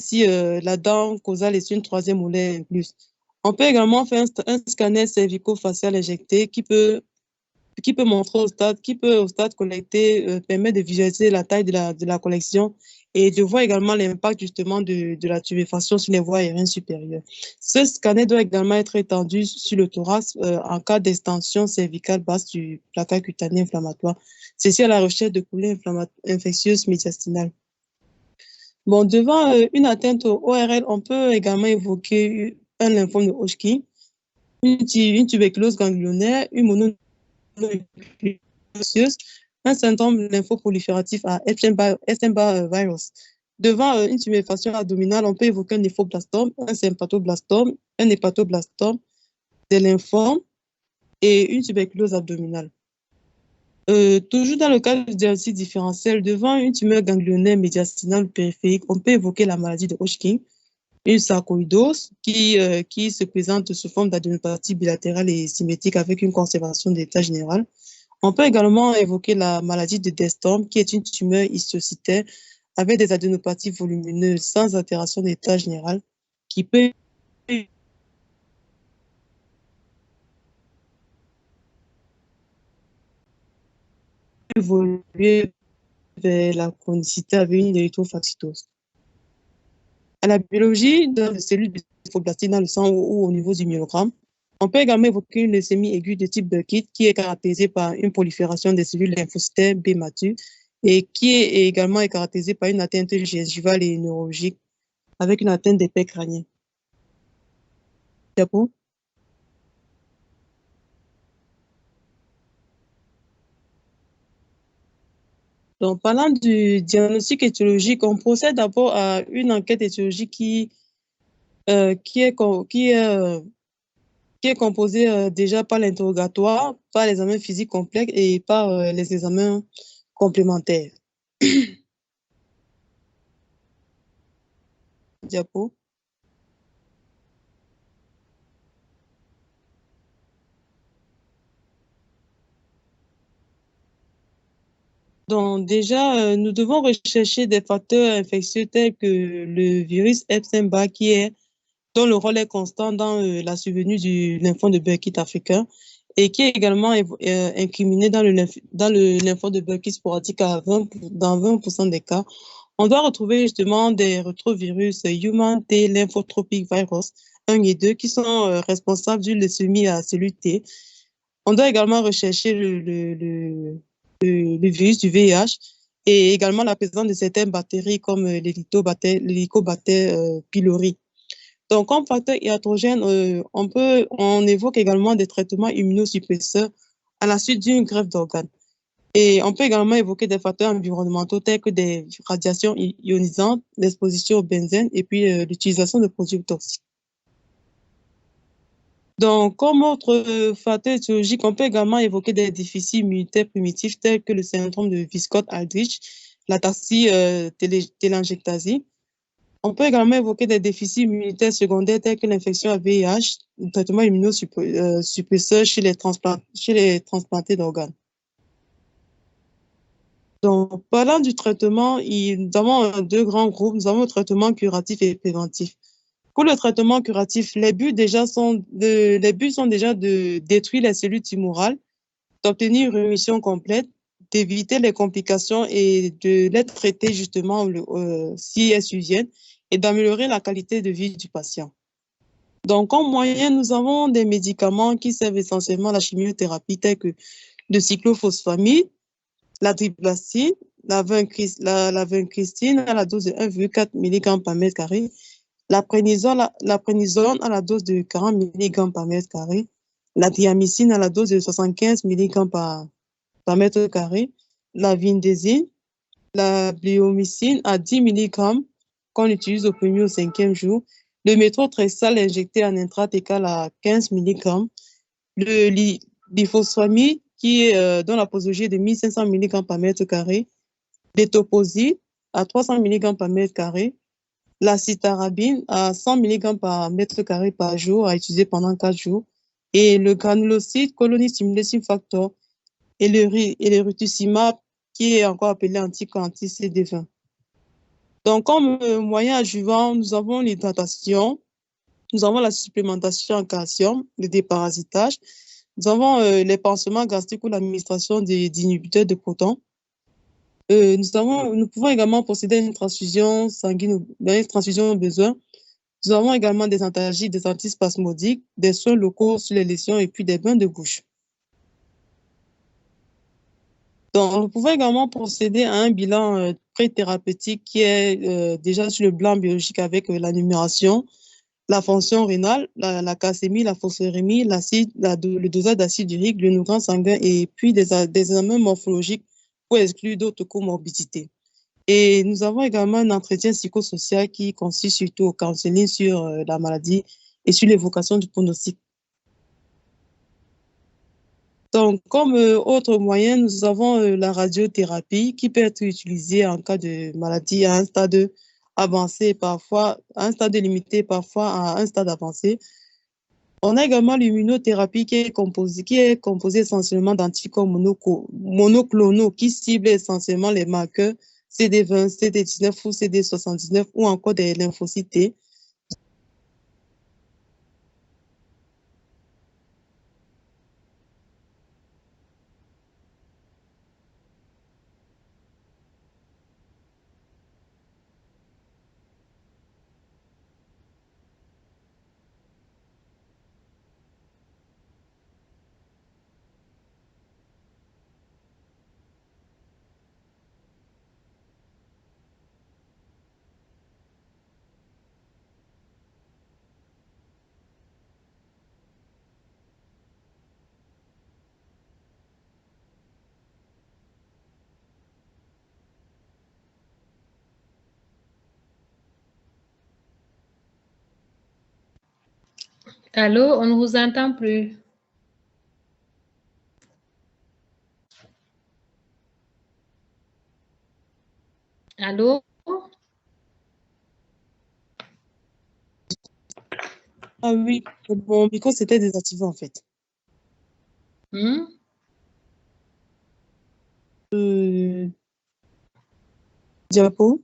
si la dent causale est une troisième molaire incluse. On peut également faire un scanner cervico-facial injecté qui peut au stade collecté permettre de visualiser la taille de la collection et de voir également l'impact justement de la tuméfaction sur les voies aériennes supérieures. Ce scanner doit également être étendu sur le thorax en cas d'extension cervicale basse du placard cutané inflammatoire. Ceci à la recherche de coulées infectieuses médiastinales. Bon, devant une atteinte au ORL, on peut également évoquer un lymphome de Hodgkin, une tuberculose ganglionnaire, une mononucléose, un syndrome lymphoprolifératif à Epstein-Barr virus. Devant une tuméfaction abdominale, on peut évoquer un néphroblastome, un sympathoblastome, un hépatoblastome, des lymphomes et une tuberculose abdominale. Toujours dans le cadre du diagnostic différentiel, devant une tumeur ganglionnaire médiastinale périphérique, on peut évoquer la maladie de Hodgkin, une sarcoïdose qui se présente sous forme d'adénopathie bilatérale et symétrique avec une conservation d'état général. On peut également évoquer la maladie de Destorm, qui est une tumeur histiocytaire avec des adénopathies volumineuses sans altération d'état général, qui peut évoluer vers la chronicité avec une érythrophagitose. À la biologie, dans les cellules de lymphoblastique dans le sang ou au niveau du myogramme, on peut également évoquer une leucémie aiguë de type Burkitt qui est caractérisée par une prolifération des cellules lymphocytaires B matures et qui est également caractérisée par une atteinte gingivale et neurologique avec une atteinte des paies crâniennes. Diapo. Donc, parlant du diagnostic étiologique, on procède d'abord à une enquête étiologique qui est composée déjà par l'interrogatoire, par l'examen physique complexe et par les examens complémentaires. Diapo. Donc, déjà, nous devons rechercher des facteurs infectieux tels que le virus Epstein-Barr dont le rôle est constant dans la survenue du lymphome de Burkitt africain et qui est également incriminé dans le lymphome de Burkitt sporadique dans 20% des cas. On doit retrouver justement des rétrovirus Human T lymphotropic virus 1 et 2 qui sont responsables d'une leucémie à cellule T. On doit également rechercher le virus du VIH et également la présence de certaines bactéries comme l'Helicobacter pylori. Donc, comme facteur iatrogène, on évoque également des traitements immunosuppresseurs à la suite d'une greffe d'organes. Et on peut également évoquer des facteurs environnementaux tels que des radiations ionisantes, l'exposition au benzène et puis l'utilisation de produits toxiques. Donc, comme autre facteur étiologique, on peut également évoquer des déficits immunitaires primitifs tels que le syndrome de Wiskott-Aldrich, l'ataxie télangiectasie. On peut également évoquer des déficits immunitaires secondaires tels que l'infection à VIH, le traitement immunosuppresseur chez les transplantés d'organes. Donc, parlant du traitement, nous avons deux grands groupes. Nous avons le traitement curatif et préventif. Pour le traitement curatif, les buts sont déjà de détruire les cellules tumorales, d'obtenir une rémission complète, d'éviter les complications et de les traiter justement si elles surviennent et d'améliorer la qualité de vie du patient. Donc, en moyenne, nous avons des médicaments qui servent essentiellement à la chimiothérapie, tels que le cyclophosphamide, la triplastine, la vincristine à la dose de 1,4 mg par mètre carré, la prénisone à la dose de 40 mg par mètre carré, la diamycine à la dose de 75 mg par mètre carré, la vindésine, la bliomycine à 10 mg qu'on utilise au premier ou au 5e jour, le méthotrexate injecté en intrate égal à 15 mg, le lifosfamide dont la posologie est de 1500 mg par mètre carré, l'étoposide à 300 mg par mètre carré, la citarabine à 100 mg par mètre carré par jour à utiliser pendant 4 jours, et le granulocide colony stimulation factor et le rituximab qui est encore appelé anti-CD20. Donc, comme moyen adjuvant, nous avons l'hydratation, nous avons la supplémentation en calcium, le déparasitage, nous avons les pansements gastriques ou l'administration d'inhibiteurs de proton. Nous pouvons également procéder à une transfusion sanguine, dans une transfusion au besoin. Nous avons également des antalgiques, des antispasmodiques, des soins locaux sur les lésions et puis des bains de bouche. Donc, nous pouvons également procéder à un bilan pré-thérapeutique qui est déjà sur le plan biologique avec la numération, la fonction rénale, la calcémie, la phosphorémie, le dosage d'acide urique, le nougat sanguin et puis des examens morphologiques pour exclure d'autres comorbidités. Et nous avons également un entretien psychosocial qui consiste surtout au counseling sur la maladie et sur l'évocation du pronostic. Donc, comme autre moyen, nous avons la radiothérapie qui peut être utilisée en cas de maladie à un stade avancé, parfois à un stade limité, parfois à un stade avancé. On a également l'immunothérapie qui est composée essentiellement d'anticorps monoclonaux qui ciblent essentiellement les marqueurs CD20, CD19 ou CD79 ou encore des lymphocytes T. Allô, on ne vous entend plus. Allô? Ah oui, mon micro s'était désactivé en fait. Diapo.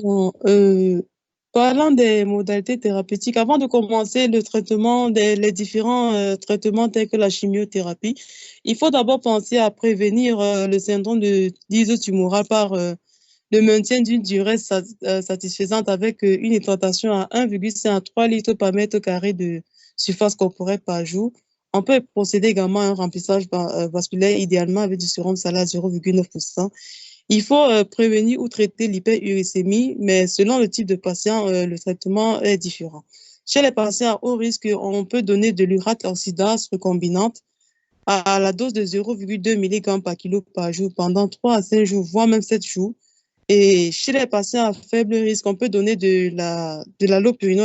Bon, parlant des modalités thérapeutiques, avant de commencer le traitement, les différents traitements tels que la chimiothérapie, il faut d'abord penser à prévenir le syndrome de l'isotumoral par le maintien d'une durée satisfaisante avec une hydratation à 1,5 à 3 litres par mètre carré de surface corporelle par jour. On peut procéder également à un remplissage vasculaire, idéalement avec du sérum salat à 0,9%. Il faut prévenir ou traiter l'hyperuricémie, mais selon le type de patient, le traitement est différent. Chez les patients à haut risque, on peut donner de l'urate oxydase recombinante à la dose de 0,2 mg par kilo par jour pendant 3 à 5 jours, voire même 7 jours. Et chez les patients à faible risque, on peut donner de l'allopurinol